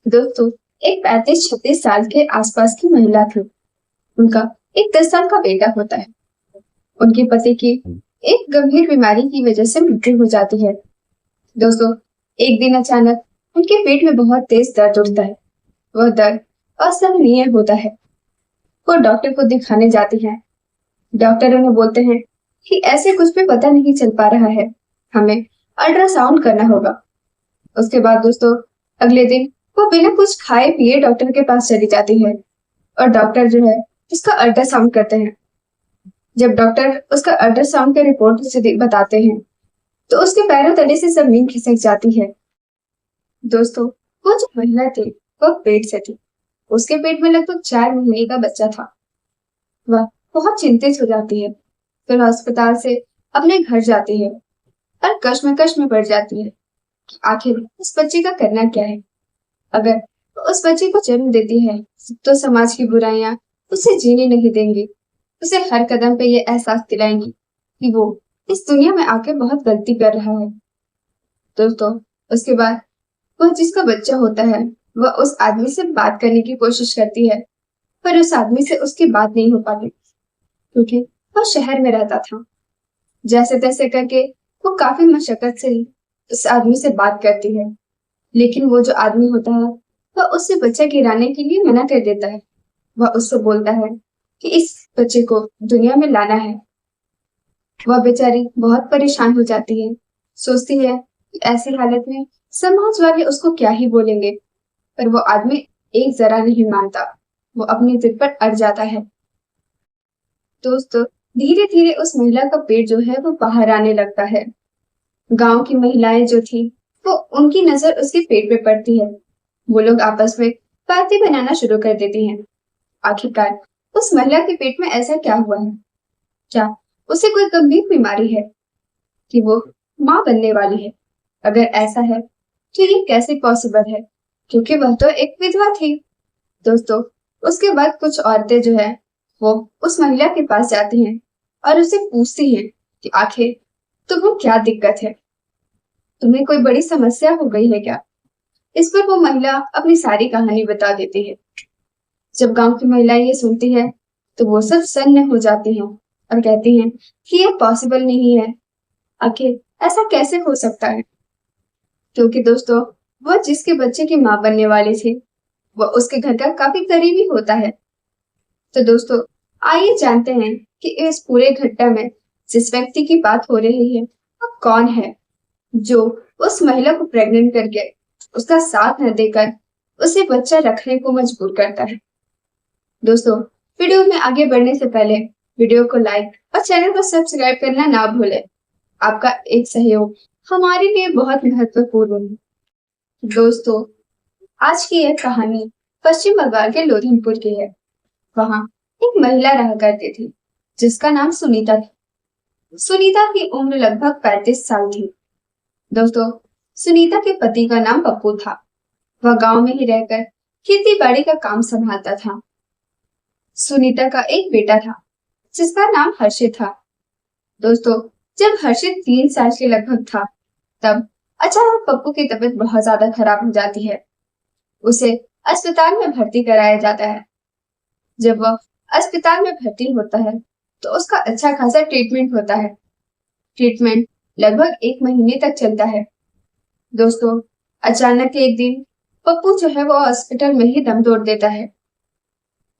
दोस्तों, एक 35-36 साल के आसपास की महिला थी। उनका एक 10 साल का बेटा होता है। उनके पति की एक गंभीर बीमारी की वजह से मृत्यु हो जाती है। दोस्तों, एक दिन अचानक उनके पेट में बहुत तेज दर्द उठता है। वह दर्द असहनीय होता है। वो डॉक्टर को दिखाने जाती है। डॉक्टर उन्हें बोलते हैं कि ऐसे कुछ भी पता नहीं चल पा रहा है, हमें अल्ट्रासाउंड करना होगा। उसके बाद दोस्तों, अगले दिन वो बिना कुछ खाए पिए डॉक्टर के पास चली जाती है और डॉक्टर जो है उसका अल्ट्रासाउंड करते हैं। जब डॉक्टर उसका अल्ट्रासाउंड का रिपोर्ट उसे बताते हैं तो उसके पैरों तले से जमीन खिसक जाती है। दोस्तों, वो जो महिला थी वह पेट से थी। उसके पेट में लगभग 4 महीने का बच्चा था। वह बहुत चिंतित हो जाती है। फिर अस्पताल से अपने घर जाती है और कश्मकश में पड़ जाती है कि आखिर उस बच्चे का करना क्या है। अगर वो उस बच्चे को जन्म देती है तो समाज की बुराइयां उसे जीने नहीं देंगी। उसे हर कदम पे ये एहसास दिलाएंगी कि वो इस दुनिया में आके बहुत गलती कर रहा है। दोस्तों, उसके बाद वह जिसका बच्चा होता है वह उस आदमी से बात करने की कोशिश करती है, पर उस आदमी से उसकी बात नहीं हो पाती क्योंकि वह शहर में रहता था। जैसे तैसे करके वो काफी मशक्कत से ही उस आदमी से बात करती है, लेकिन वो जो आदमी होता है वह उससे बच्चा गिराने के लिए मना कर देता है। वह उससे बोलता है कि इस बच्चे को दुनिया में लाना है। वह बेचारी बहुत परेशान हो जाती है। सोचती है कि ऐसी हालत में समाज वाले उसको क्या ही बोलेंगे, पर वो आदमी एक जरा नहीं मानता। वो अपनी जिद पर अड़ जाता है। दोस्तों, धीरे धीरे उस महिला का पेट जो है वो बाहर आने लगता है। गांव की महिलाएं जो थी वो उनकी नजर उसके पेट पे पड़ती है। वो लोग आपस में बातें बनाना शुरू कर देती हैं। आखिरकार उस महिला के पेट में ऐसा क्या हुआ है? क्या उसे कोई गंभीर बीमारी है कि वो माँ बनने वाली है? अगर ऐसा है तो ये कैसे पॉसिबल है, क्योंकि वह तो एक विधवा थी। दोस्तों, उसके बाद कुछ औरतें जो है वो उस महिला के पास जाती हैं और उसे पूछती हैं कि आखिर तुम्हें क्या दिक्कत है, तुम्हें कोई बड़ी समस्या हो गई है क्या? इस पर वो महिला अपनी सारी कहानी बता देती है। जब गांव की महिलाएं ये सुनती है तो वो सब सन्न हो जाती हैं और कहती हैं कि ये पॉसिबल नहीं है। आखिर ऐसा कैसे हो सकता है? क्योंकि दोस्तों, वह जिसके बच्चे की माँ बनने वाली थी वह उसके घर का काफी करीबी होता है। तो दोस्तों, आइए जानते हैं कि इस पूरे घटना में जिस व्यक्ति की बात हो रही है वह कौन है, जो उस महिला को प्रेग्नेंट करके उसका साथ न देकर उसे बच्चा रखने को मजबूर करता है। दोस्तों, वीडियो में आगे बढ़ने से पहले वीडियो को लाइक और चैनल को सब्सक्राइब करना ना भूलें। आपका एक सहयोग हमारे लिए बहुत महत्वपूर्ण है। दोस्तों, आज की यह कहानी पश्चिम बंगाल के लोधनपुर की है। वहाँ एक महिला रहा करती थी जिसका नाम सुनीता था। सुनीता की उम्र लगभग 35 साल थी। दोस्तों, सुनीता के पति का नाम पप्पू था। वह गांव में ही रहकर खेती बाड़ी का काम संभालता था। सुनीता का एक बेटा था जिसका नाम हर्षित था। दोस्तों, जब हर्षित 3 साल के लगभग था तब अचानक पप्पू की तबीयत बहुत ज्यादा खराब हो जाती है। उसे अस्पताल में भर्ती कराया जाता है। जब वह अस्पताल में भर्ती होता है तो उसका अच्छा खासा ट्रीटमेंट होता है। ट्रीटमेंट लगभग 1 महीने तक चलता है। दोस्तों, अचानक एक दिन पप्पू जो है वो हॉस्पिटल में ही दम तोड़ देता है।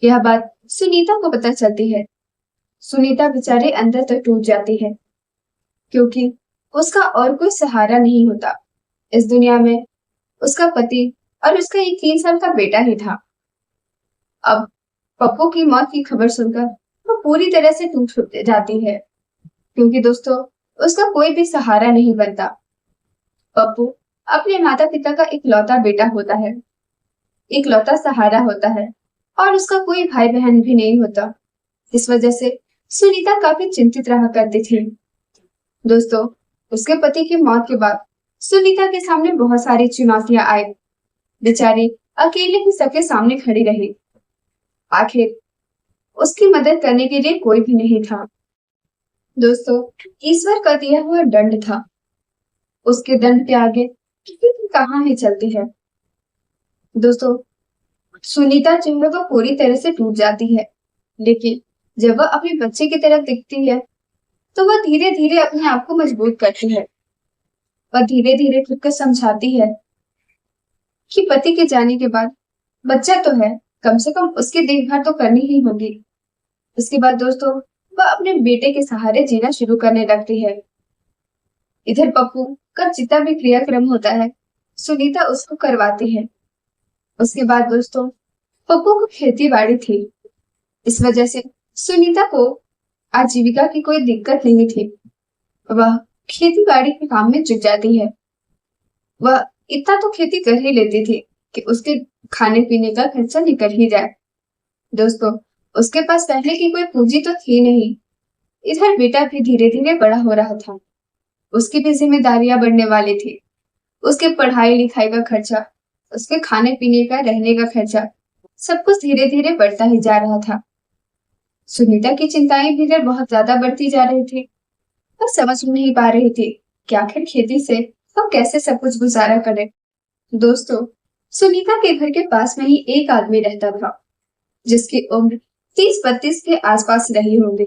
यह बात सुनीता को पता चलती है। सुनीता बेचारी अंदर तक टूट जाती है क्योंकि उसका और कोई सहारा नहीं होता। इस दुनिया में उसका पति और उसका एक 3 साल का बेटा ही था। अब पप्पू की मौत की खबर सुनकर वो पूरी तरह से टूट फूट जाती है क्योंकि दोस्तों, उसका कोई भी सहारा नहीं बनता। पप्पू अपने माता पिता का इकलौता बेटा होता है, इकलौता सहारा होता है और उसका कोई भाई बहन भी नहीं होता। इस वजह से सुनीता काफी चिंतित रहा करती थी। दोस्तों, उसके पति की मौत के बाद सुनीता के सामने बहुत सारी चुनौतियां आई। बेचारी अकेले ही सबके सामने खड़ी रही। आखिर उसकी मदद करने के लिए कोई भी नहीं था। दोस्तों, ईश्वर का दिया हुआ दंड था। उसके दंड के आगे किसी की कहाँ ही चलती है। दोस्तों, सुनीता जो है वो पूरी तरह से टूट जाती है, लेकिन जब वह अपने बच्चे की तरफ दिखती है तो वह धीरे धीरे अपने आप को मजबूत करती है। वह धीरे धीरे खुद को समझाती है कि पति के जाने के बाद बच्चा तो है, कम से कम उसकी देखभाल तो करनी ही होगी। उसके बाद दोस्तों, वह अपने बेटे के सहारे जीना शुरू करने लगती है। इधर पप्पू का जितना भी क्रियाक्रम होता है, सुनीता उसको करवाती है। उसके बाद दोस्तों, पप्पू को खेती बाड़ी थी, इस वजह से सुनीता को आजीविका की कोई दिक्कत नहीं थी। वह खेती बाड़ी के काम में जुट जाती है। वह इतना तो खेती कर ही लेती थी कि उसके खाने पीने का खर्चा निकल ही जाए। दोस्तों, उसके पास पहले की कोई पूंजी तो थी नहीं। इधर बेटा भी धीरे धीरे बड़ा हो रहा था। उसकी भी जिम्मेदारियां बढ़ने वाली थी। उसके पढ़ाई लिखाई का खर्चा, उसके खाने पीने का, रहने का खर्चा, सब कुछ धीरे धीरे बढ़ता ही जा रहा था। सुनीता की चिंताएं भी इधर बहुत ज्यादा बढ़ती जा रही थी। वह समझ नहीं पा रही थी कि आखिर खेती से वह कैसे सब कुछ गुजारा करे। दोस्तों, सुनीता के घर के पास में ही एक आदमी रहता था, जिसकी उम्र 30-32 के आसपास रही होगी।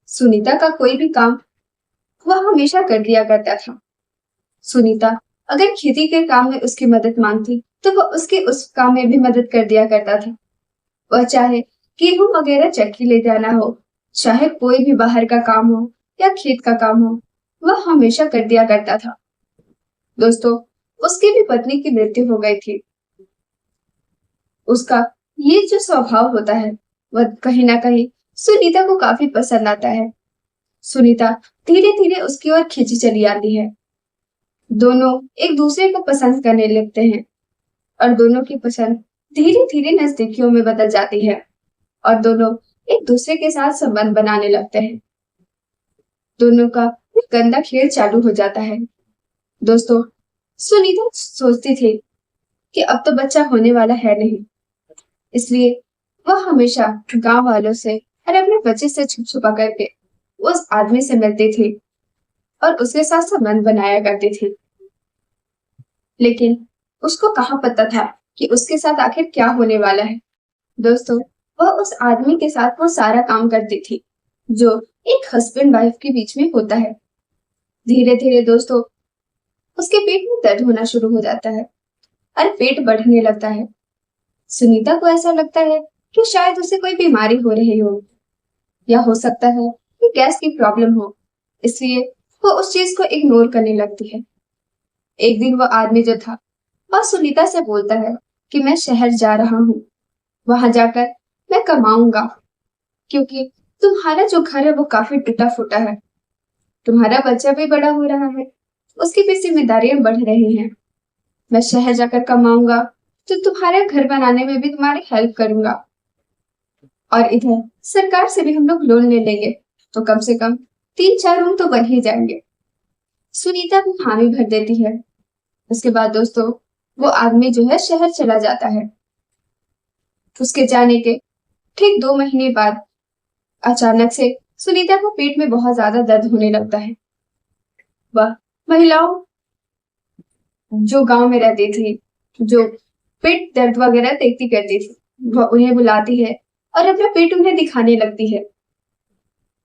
सुनीता का कोई भी काम वह हमेशा कर दिया करता था। सुनीता अगर खेती के काम में उसकी मदद मांगती तो वह उसके उस काम में भी मदद कर दिया करता था। वह चाहे गेहूं वगैरह चक्की ले जाना हो, चाहे कोई भी बाहर का काम हो या खेत का काम हो, वह हमेशा कर दिया करता था। दोस्तों, उसकी भी पत्नी की मृत्यु हो गई थी। उसका ये जो स्वभाव होता है वह कहीं ना कहीं सुनीता को काफी पसंद आता है। सुनीता धीरे धीरे उसकी ओर खींची चली आती है। दोनों एक दूसरे को पसंद करने लगते हैं और दोनों की पसंद धीरे धीरे नजदीकियों में बदल जाती है और दोनों एक दूसरे के साथ संबंध बनाने लगते हैं। दोनों का एक गंदा खेल चालू हो जाता है। दोस्तों, सुनीता सोचती थी कि अब तो बच्चा होने वाला है नहीं, इसलिए वह हमेशा गांव वालों से और अपने बच्चे से छुप छुपा करके उस आदमी से मिलती थी और उसके साथ संबंध बनाया करती थी। लेकिन उसको कहाँ पता था कि उसके साथ आखिर क्या होने वाला है। दोस्तों, वह उस आदमी के साथ वो सारा काम करती थी जो एक हस्बैंड वाइफ के बीच में होता है। धीरे धीरे दोस्तों, उसके पेट में दर्द होना शुरू हो जाता है और पेट बढ़ने लगता है। सुनीता को ऐसा लगता है कि शायद उसे कोई बीमारी हो रही हो या हो सकता है कि गैस की प्रॉब्लम हो, इसलिए वो उस चीज को इग्नोर करने लगती है। एक दिन वो आदमी जो था वह सुनीता से बोलता है कि मैं शहर जा रहा हूँ, वहां जाकर मैं कमाऊंगा, क्योंकि तुम्हारा जो घर है वो काफी टूटा फूटा है। तुम्हारा बच्चा भी बड़ा हो रहा है, उसकी भी जिम्मेदारियां बढ़ रही हैं। मैं शहर जाकर कमाऊंगा तो तुम्हारे घर बनाने में भी तुम्हारी हेल्प करूंगा, और इधर सरकार से भी हम लोग लोन ले लेंगे तो कम से कम 3-4 रूम तो बन ही जाएंगे। सुनीता भी हामी भर देती है। उसके बाद दोस्तों, वो आदमी जो है शहर चला जाता है। उसके जाने के ठीक 2 महीने बाद अचानक से सुनीता को पेट में बहुत ज्यादा दर्द होने लगता है। वह महिलाओं जो गांव में रहती थी, जो पेट दर्द वगैरह देखती करती थी, वह उन्हें बुलाती है और अपना पेट उन्हें दिखाने लगती है।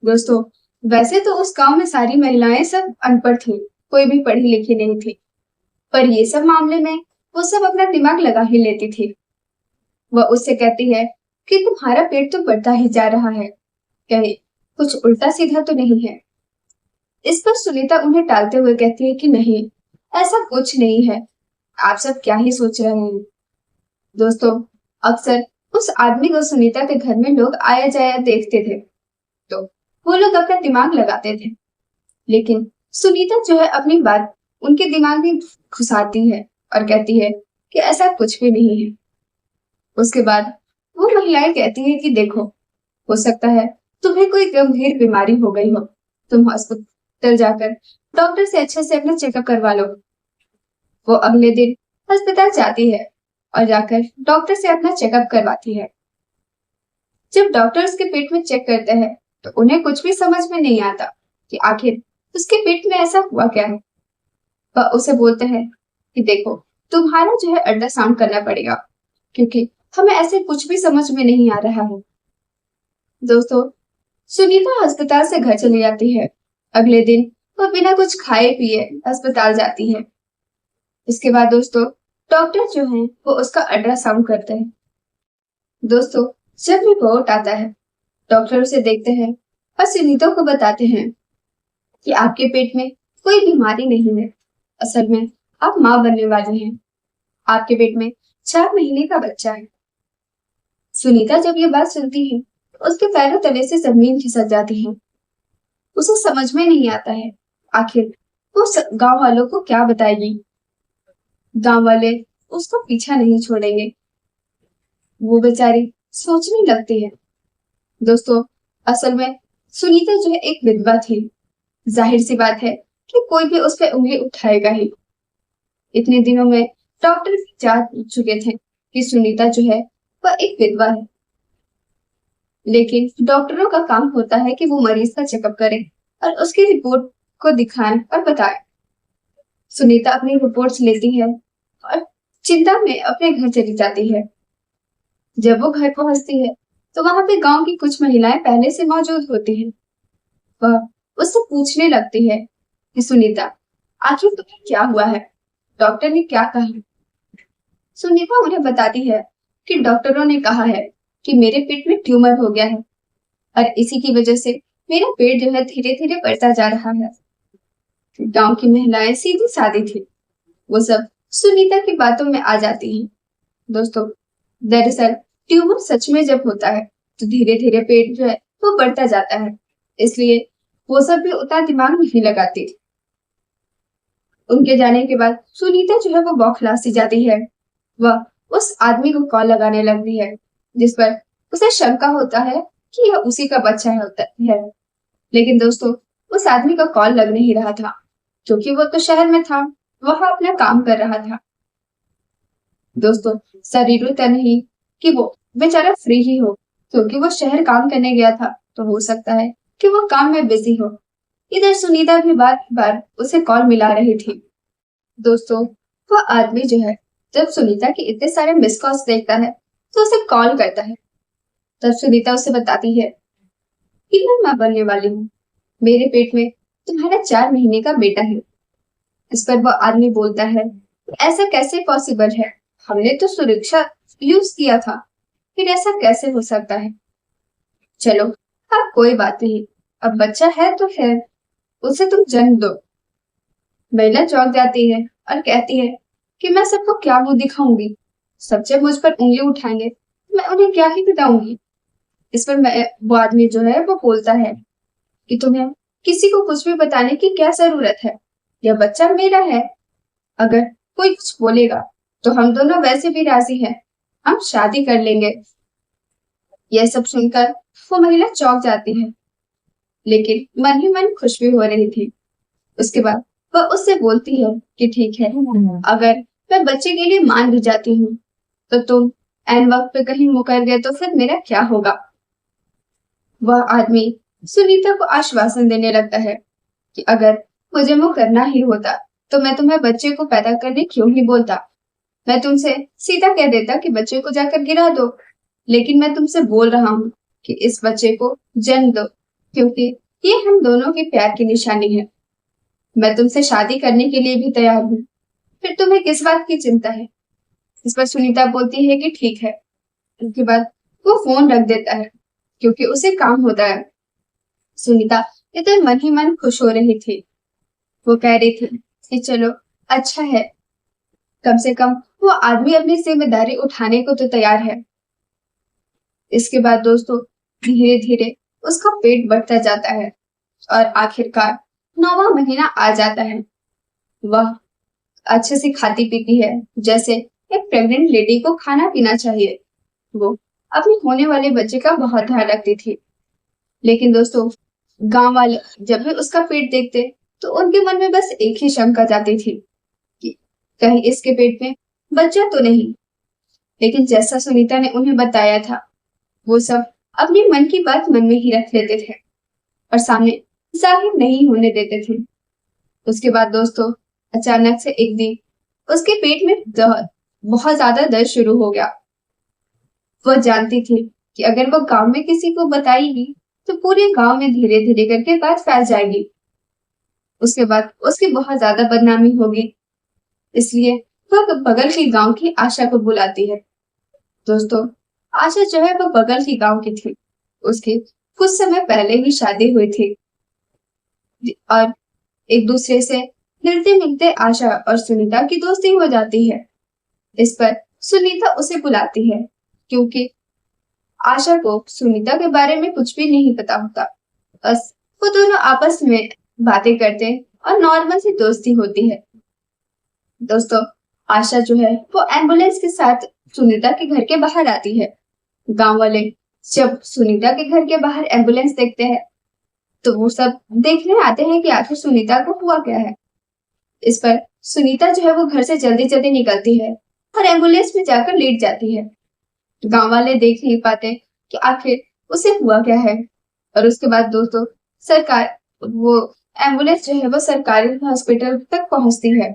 दोस्तों, वैसे तो उस गांव में सारी महिलाएं सब अनपढ़ थी, कोई भी पढ़ी लिखी नहीं थी, पर ये सब मामले में वो सब अपना दिमाग लगा ही लेती थी। वह उससे कहती है कि तुम्हारा पेट तो बढ़ता ही जा रहा है, कहीं कुछ उल्टा सीधा तो नहीं है। इस पर सुनीता उन्हें टालते हुए कहती है कि नहीं, ऐसा कुछ नहीं है, आप सब क्या ही सोच रहे हैं। दोस्तों, अक्सर उस आदमी को सुनीता के घर में लोग आया जाया देखते थे तो वो लोग अपना दिमाग लगाते थे, लेकिन सुनीता जो है अपनी बात उनके दिमाग में घुसाती है और कहती है कि ऐसा कुछ भी नहीं है। उसके बाद वो महिलाएं कहती है कि देखो, हो सकता है तुम्हें कोई गंभीर बीमारी हो गई हो, तुम हॉस्पिटल जाकर डॉक्टर से अच्छे से अपना चेकअप करवा लो। वो अगले दिन अस्पताल जाती है और जाकर डॉक्टर से अपना चेकअप करवाती है। जब डॉक्टर उसके पेट में चेक करते हैं तो उन्हें कुछ भी समझ में नहीं आता कि आखिर उसके पेट में ऐसा हुआ क्या है। वह उसे बोलते हैं कि देखो, तुम्हारा जो है अल्ट्रासाउंड करना पड़ेगा, क्योंकि हमें ऐसे कुछ भी समझ में नहीं आ रहा है। दोस्तों, सुनीता अस्पताल से घर चली जाती है। अगले दिन वो बिना कुछ खाए पिए अस्पताल जाती है। इसके बाद दोस्तों, डॉक्टर जो है वो उसका अल्ट्रासाउंड करते हैं। दोस्तों, जब रिपोर्ट आता है, डॉक्टर उसे देखते हैं और सुनीता को बताते हैं कि आपके पेट में कोई बीमारी नहीं है। असल में आप माँ बनने वाली हैं। आपके पेट में 4 महीने का बच्चा है। सुनीता जब ये बात सुनती है, उसके पैरों तले से जमीन खिसक जाती है। उसे समझ में नहीं आता है आखिर वो गांव वालों को क्या बताएगी। गांव वाले उसको पीछा नहीं छोड़ेंगे। वो बेचारी सोचने लगती है। दोस्तों, असल में सुनीता जो है एक विधवा थी। जाहिर सी बात है कि कोई भी उस पर उंगली उठाएगा ही। इतने दिनों में डॉक्टर भी जान चुके थे कि सुनीता जो है वह एक विधवा है, लेकिन डॉक्टरों का काम होता है कि वो मरीज का चेकअप करें और उसकी रिपोर्ट को दिखाएं और बताएं। सुनीता अपनी रिपोर्ट्स लेती है और चिंता में अपने घर चली जाती है। जब वो घर पहुंचती है तो वहां पे गांव की कुछ महिलाएं पहले से मौजूद होती हैं। वह उससे पूछने लगती है कि सुनीता, आखिर तुम्हें क्या हुआ है? डॉक्टर ने क्या कहा? सुनीता उन्हें बताती है कि डॉक्टरों ने कहा है कि मेरे पेट में ट्यूमर हो गया है और इसी की वजह से मेरा पेट जो है धीरे धीरे बढ़ता जा रहा है। गांव की महिलाएं सीधी सादी थी। वो सब सुनीता की बातों में आ जाती हैं। दोस्तों, दरअसल ट्यूमर सच में जब होता है तो धीरे धीरे पेट जो है वो बढ़ता जाता है, इसलिए वो सब भी उतना दिमाग नहीं लगाती। उनके जाने के बाद सुनीता जो है वो बौखला सी जाती है। वह उस आदमी को कॉल लगाने लगती है जिस पर उसे शंका होता है कि यह उसी का बच्चा है। लेकिन दोस्तों, उस आदमी का कॉल लग नहीं रहा था क्योंकि वो तो शहर में था, वह अपना काम कर रहा था। दोस्तों, जरूरी तो नहीं कि वो बेचारा फ्री ही हो, क्योंकि वो शहर काम करने गया था तो हो सकता है कि वो काम में बिजी हो। इधर सुनीता भी बार बार उसे कॉल मिला रही थी। दोस्तों, वह आदमी जो है जब सुनीता के इतने सारे मिस कॉल्स देखता है तो उसे कॉल करता है। तब सुनीता उसे बताती है कि मैं मां बनने वाली हूँ। मेरे पेट में तुम्हारा 4 महीने का बेटा है। इस पर वह आदमी बोलता है, ऐसा कैसे पॉसिबल है? हमने तो सुरक्षा यूज किया था, फिर ऐसा कैसे हो सकता है? चलो, अब कोई बात नहीं, अब बच्चा है तो खैर, उसे तुम जन्म दो। महिला चौंक जाती है और कहती है कि मैं सबको क्या मुंह दिखाऊंगी? सब जब मुझ पर उंगली उठाएंगे तो मैं उन्हें क्या ही बताऊंगी? इस पर वो आदमी जो है वो बोलता है कि तुम्हें किसी को कुछ भी बताने की क्या जरूरत है? यह बच्चा मेरा है। अगर कोई कुछ बोलेगा तो हम दोनों वैसे भी राजी हैं, हम शादी कर लेंगे। यह सब सुनकर वो महिला चौंक जाती है, लेकिन मन ही मन खुश भी हो रही थी। उसके बाद वह उससे बोलती है कि ठीक है, अगर मैं बच्चे के लिए मान भी जाती हूँ तो तुम एन वक्त पे कहीं मुकर गए तो फिर मेरा क्या होगा? वह आदमी सुनीता को आश्वासन देने लगता है कि अगर मुझे वो करना ही होता तो मैं तुम्हें बच्चे को पैदा करने क्यों ही बोलता। मैं तुमसे सीधा कह देता कि बच्चे को जाकर गिरा दो, लेकिन मैं तुमसे बोल रहा हूँ कि इस बच्चे को जन्म दो, क्योंकि ये हम दोनों के प्यार की निशानी है। मैं तुमसे शादी करने के लिए भी तैयार हूँ, फिर तुम्हें किस बात की चिंता है? इस पर सुनीता बोलती है कि ठीक है। उसके बाद वो फोन रख देता है क्योंकि उसे काम होता है। सुनीता इधर मन ही मन खुश हो रही थी। वो कह रही थी कि चलो अच्छा है, कम से कम वो आदमी अपनी जिम्मेदारी उठाने को तो तैयार है। इसके बाद दोस्तों, धीरे धीरे उसका पेट बढ़ता जाता है और आखिरकार 9वां महीना आ जाता है। वह अच्छे से खाती पीती है, जैसे एक प्रेग्नेंट लेडी को खाना पीना चाहिए। वो अपने होने वाले बच्चे का बहुत ध्यान रखती थी। लेकिन दोस्तों, गांव वाले जब भी उसका पेट देखते तो उनके मन में बस एक ही शंका जाती थी कि कहीं इसके पेट में बच्चा तो नहीं। लेकिन जैसा सुनीता ने उन्हें बताया था, वो सब अपने मन की बात मन में ही रख लेते थे और सामने जाहिर नहीं होने देते थे। उसके बाद दोस्तों, अचानक से एक दिन उसके पेट में बहुत ज्यादा दर्द शुरू हो गया। वह जानती थी कि अगर वह गांव में किसी को बताएगी तो पूरे गांव में धीरे धीरे करके बात फैल जाएगी। उसके बाद उसकी बहुत ज्यादा बदनामी होगी। इसलिए वह बगल के गांव की आशा को बुलाती है। दोस्तों, आशा जो है वह बगल की गांव की थी। उसकी कुछ समय पहले ही शादी हुई थी और एक दूसरे से मिलते मिलते आशा और सुनीता की दोस्ती हो जाती है। इस पर सुनीता उसे बुलाती है क्योंकि आशा को सुनीता के बारे में कुछ भी नहीं पता होता। बस वो दोनों आपस में बातें करते हैं और नॉर्मल सी दोस्ती होती है। दोस्तों, आशा जो है वो एम्बुलेंस के साथ सुनीता के घर के बाहर आती है। गांव वाले जब सुनीता के घर के बाहर एम्बुलेंस देखते हैं तो वो सब देखने आते हैं कि आखिर सुनीता को हुआ क्या है। इस पर सुनीता जो है वो घर से जल्दी जल्दी निकलती है और एम्बुलेंस में जाकर लेट जाती है। गांव वाले देख नहीं पाते कि आखिर उसे हुआ क्या है। और उसके बाद दोस्तों, सरकार वो एम्बुलेंस जो है वो सरकारी हॉस्पिटल तक पहुंचती है।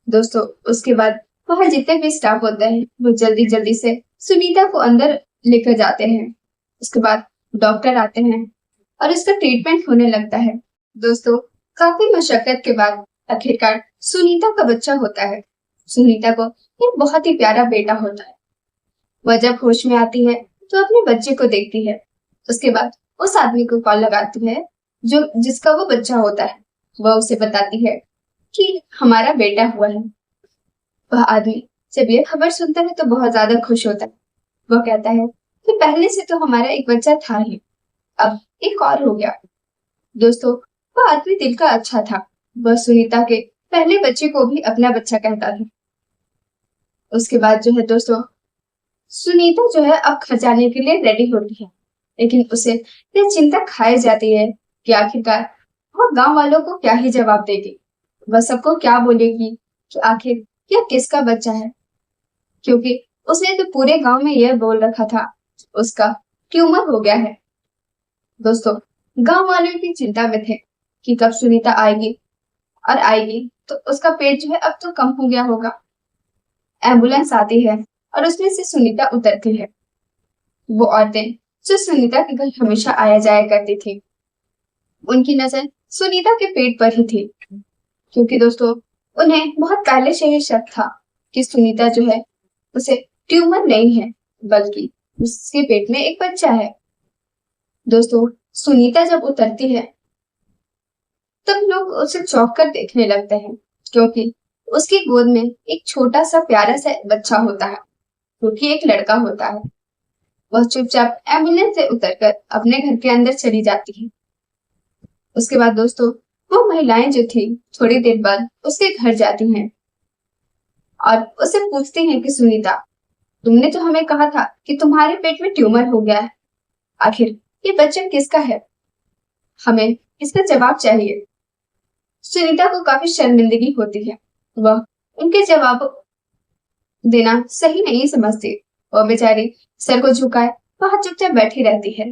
दोस्तों, उसके बाद वहां जितने भी स्टाफ होते हैं वो जल्दी जल्दी से सुनीता को अंदर लेकर जाते हैं। उसके बाद डॉक्टर आते हैं और इसका ट्रीटमेंट होने लगता है। दोस्तों, काफी मशक्कत के बाद आखिरकार सुनीता का बच्चा होता है। सुनीता को एक बहुत ही प्यारा बेटा होता है। वह जब होश में आती है तो अपने बच्चे को देखती है। उसके बाद उस आदमी को कॉल लगाती है जो जिसका वो बच्चा होता है। वह उसे बताती है कि हमारा बेटा हुआ है। वह आदमी जब ये खबर सुनता है तो बहुत ज्यादा खुश होता है। वह कहता है कि पहले से तो हमारा एक बच्चा था ही, अब एक और हो गया। दोस्तों, वह आदमी दिल का अच्छा था। वह सुनीता के पहले बच्चे को भी अपना बच्चा कहता था। उसके बाद जो है दोस्तों, सुनीता जो है अब घर जाने के लिए रेडी होती है, लेकिन उसे यह चिंता खाई जाती है कि आखिरकार वह गांव वालों को क्या ही जवाब देगी। वह सबको क्या बोलेगी कि आखिर यह किसका बच्चा है, क्योंकि उसने तो पूरे गांव में यह बोल रखा था उसका ट्यूमर हो गया है। दोस्तों, गांव वाले भी चिंता में थे कि कब सुनीता आएगी और आएगी तो उसका पेट जो है अब तो कम हो गया होगा। एम्बुलेंस आती है और उसमें से सुनीता उतरती है। वो औरतें जो सुनीता के घर हमेशा आया जाया करती थी, उनकी नजर सुनीता के पेट पर ही थी, क्योंकि दोस्तों उन्हें बहुत पहले से ही शक था कि सुनीता जो है उसे ट्यूमर नहीं है, बल्कि उसके पेट में एक बच्चा है। दोस्तों, सुनीता जब उतरती है तब लोग उसे चौंक कर देखने लगते हैं, क्योंकि उसकी गोद में एक छोटा सा प्यारा सा बच्चा होता है, जो कि एक लड़का होता है। वह चुपचाप एम्बुलेंस से उतरकर अपने घर के अंदर चली जाती है। उसके बाद दोस्तों, वो महिलाएं जो थी थोड़ी देर बाद उसके घर जाती हैं और उससे पूछती हैं कि सुनीता, तुमने तो हमें कहा था कि तुम्हारे पेट में ट्यूमर हो गया है, आखिर ये बच्चा किसका है? हमें इसका जवाब चाहिए। सुनीता को काफी शर्मिंदगी होती है। वह उनके जवाब देना सही नहीं समझती। वह बेचारी सर को झुकाए वहां चुपचाप बैठी रहती है।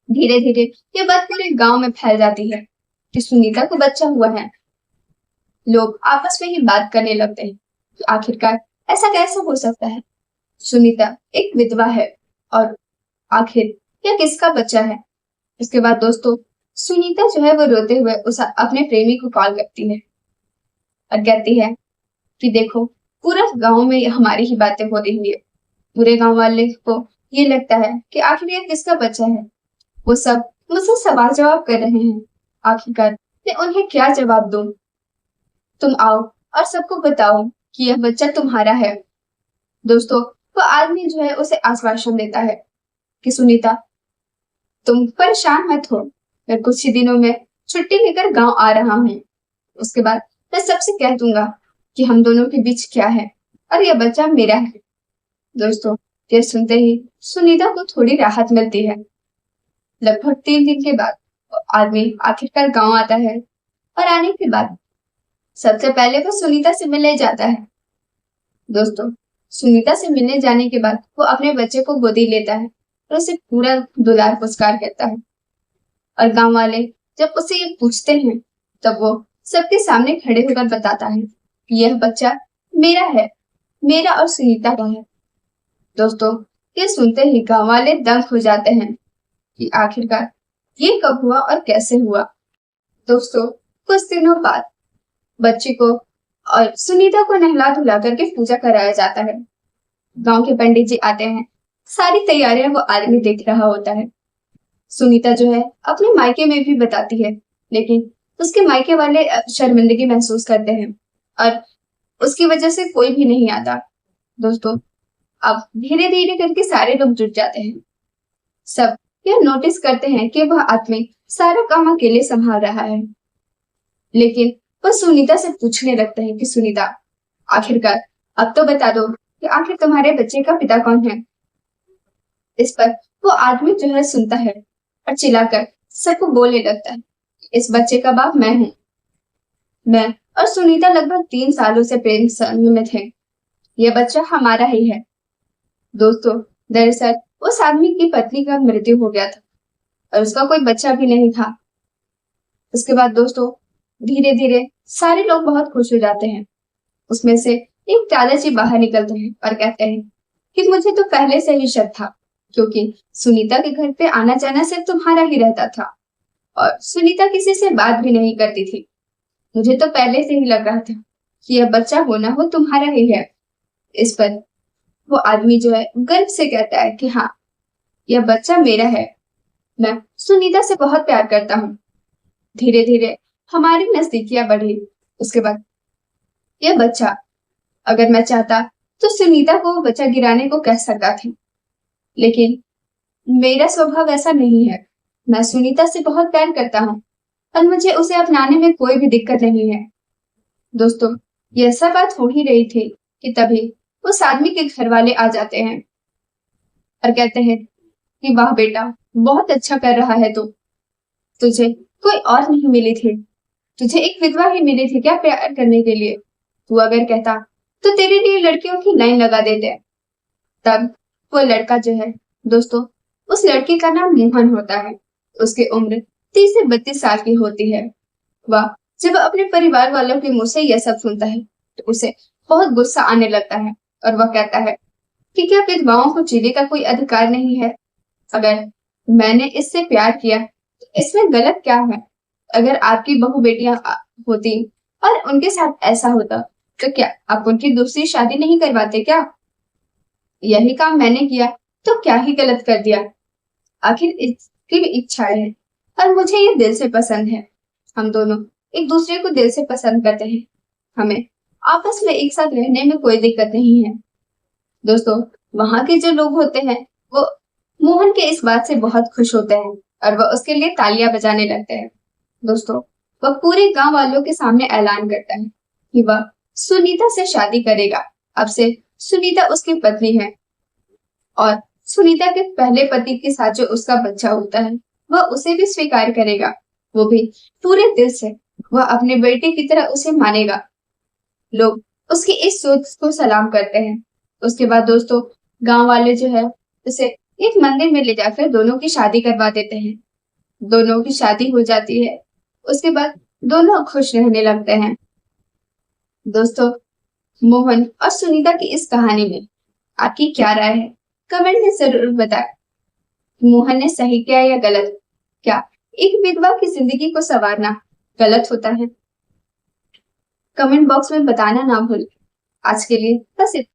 धीरे धीरे ये बात पूरे गांव में फैल जाती है कि सुनीता को बच्चा हुआ है। लोग आपस में ही बात करने लगते हैं कि आखिरकार ऐसा कैसे हो सकता है? सुनीता एक विधवा है और आखिर यह किसका बच्चा है? इसके बाद दोस्तों, सुनीता जो है वो रोते हुए उस अपने प्रेमी को कॉल करती है और कहती है कि देखो, पूरा गांव में हमारी ही बातें हो रही है। पूरे गांव वाले को ये लगता है कि आखिर ये किसका बच्चा है। वो सब मुझसे सवाल जवाब कर रहे हैं। आखिरकार मैं उन्हें क्या जवाब दूं? तुम आओ और सबको बताओ कि यह बच्चा तुम्हारा है। दोस्तों, वो आदमी जो है उसे आश्वासन देता है कि सुनीता, तुम परेशान मत हो, मैं कुछ ही दिनों में छुट्टी लेकर गांव आ रहा हूँ। उसके बाद मैं सबसे कह दूंगा कि हम दोनों के बीच क्या है और यह बच्चा मेरा है। दोस्तों, यह सुनते ही सुनीता को थोड़ी राहत मिलती है। लगभग 3 दिन के बाद वो आदमी आखिरकार गांव आता है और आने के बाद सबसे पहले वो सुनीता से मिलने जाता है। दोस्तों, सुनीता से मिलने जाने के बाद वो अपने बच्चे को गोदी लेता है और उसे पूरा दुलार पुरस्कार करता है। और गांव वाले जब उसे ये पूछते हैं तब वो सबके सामने खड़े होकर बताता है यह बच्चा मेरा है, मेरा और सुनीता का है। दोस्तों, ये सुनते ही गांव वाले दंग हो जाते हैं कि आखिरकार ये कब हुआ और कैसे हुआ। दोस्तों, कुछ दिनों बाद बच्चे को और सुनीता को नहला धुला करके पूजा कराया जाता है। गांव के पंडित जी आते हैं। सारी तैयारियां वो आदमी देख रहा होता है। सुनीता जो है अपने मायके में भी बताती है, लेकिन उसके मायके वाले शर्मिंदगी महसूस करते हैं और उसकी वजह से कोई भी नहीं आता। दोस्तों, अब धीरे धीरे करके सारे लोग जुट जाते हैं। सब यह नोटिस करते हैं कि वह आदमी सारा काम अकेले संभाल रहा है। लेकिन वह सुनीता से पूछने लगते हैं कि सुनीता, आखिरकार अब तो बता दो कि आखिर तुम्हारे बच्चे का पिता कौन है। इस पर वो आदमी जो है सुनता है और चिल्लाकर सबको बोलने लगता है, इस बच्चे का बाप मैं हूँ। मैं और सुनीता लगभग 3 सालों से प्रेम संबंध में थे। यह बच्चा हमारा ही है। दोस्तों, दरअसल उस आदमी की पत्नी का मृत्यु हो गया था और उसका कोई बच्चा भी नहीं था। उसके बाद दोस्तों, धीरे धीरे सारे लोग बहुत खुश हो जाते हैं। उसमें से एक दादाजी बाहर निकलते हैं और कहते हैं कि मुझे तो पहले से ही शक था, क्योंकि सुनीता के घर पे आना जाना सिर्फ तुम्हारा ही रहता था और सुनीता किसी से बात भी नहीं करती थी। मुझे तो पहले से ही लग रहा था कि यह बच्चा होना हो तुम्हारा ही है। इस पर वो आदमी जो है गर्व से कहता है कि हाँ, यह बच्चा मेरा है। मैं सुनीता से बहुत प्यार करता हूँ। धीरे धीरे हमारी नजदीकियां बढ़ी। उसके बाद यह बच्चा, अगर मैं चाहता तो सुनीता को वो बच्चा गिराने को कह सकता था, लेकिन मेरा स्वभाव ऐसा नहीं है। मैं सुनीता से बहुत प्यार करता हूँ और मुझे उसे अपनाने में कोई भी दिक्कत नहीं है। दोस्तों, यह सब बात हो ही रही थी कि तभी उस आदमी के घर वाले आ जाते हैं और कहते हैं कि वाह बेटा, बहुत अच्छा कर रहा है तू। तुझे कोई और नहीं मिली थी, तुझे एक विधवा ही मिली थी क्या प्यार करने के लिए? तू अगर कहता तो तेरे लिए लड़कियों की लाइन लगा देते। तब वो लड़का जो है दोस्तों, उस लड़के का नाम मोहन होता है। उसकी उम्र 30 से 32 साल की होती है। वह जब अपने परिवार वालों के मुंह से यह सब सुनता है तो उसे बहुत गुस्सा आने लगता है और वह कहता है कि क्या विधवाओं को जीने का कोई अधिकार नहीं है? अगर मैंने इससे प्यार किया तो इसमें गलत क्या है? अगर आपकी बहू बेटियां होती और उनके साथ ऐसा होता तो क्या आप उनकी दूसरी शादी नहीं करवाते क्या? यही काम मैंने किया तो क्या ही गलत कर दिया? आखिर इसकी भी इच्छा है और मुझे ये दिल से पसंद है। हम दोनों एक दूसरे को दिल से पसंद करते हैं। हमें आपस में एक साथ रहने में कोई दिक्कत नहीं है। दोस्तों, वहां के जो लोग होते हैं वो मोहन के इस बात से बहुत खुश होते हैं और वह उसके लिए तालियां बजाने लगते हैं। दोस्तों, वह पूरे गांव वालों के सामने ऐलान करता है कि वह सुनीता से शादी करेगा। अब से सुनीता उसकी पत्नी है और सुनीता के पहले पति के साथ जो उसका बच्चा होता है वह उसे भी स्वीकार करेगा, वो भी पूरे दिल से। वह अपने बेटे की तरह उसे मानेगा। लोग उसकी इस सोच को सलाम करते हैं। उसके बाद दोस्तों, गांव वाले जो है उसे एक मंदिर में ले जाकर दोनों की शादी करवा देते हैं। दोनों की शादी हो जाती है। उसके बाद दोनों खुश रहने लगते हैं। दोस्तों, मोहन और सुनीता की इस कहानी में आपकी क्या राय है? कमेंट में जरूर बताएं। मोहन ने सही किया या गलत? क्या एक विधवा की जिंदगी को संवारना गलत होता है? कमेंट बॉक्स में बताना ना भूलें। आज के लिए बस इतना।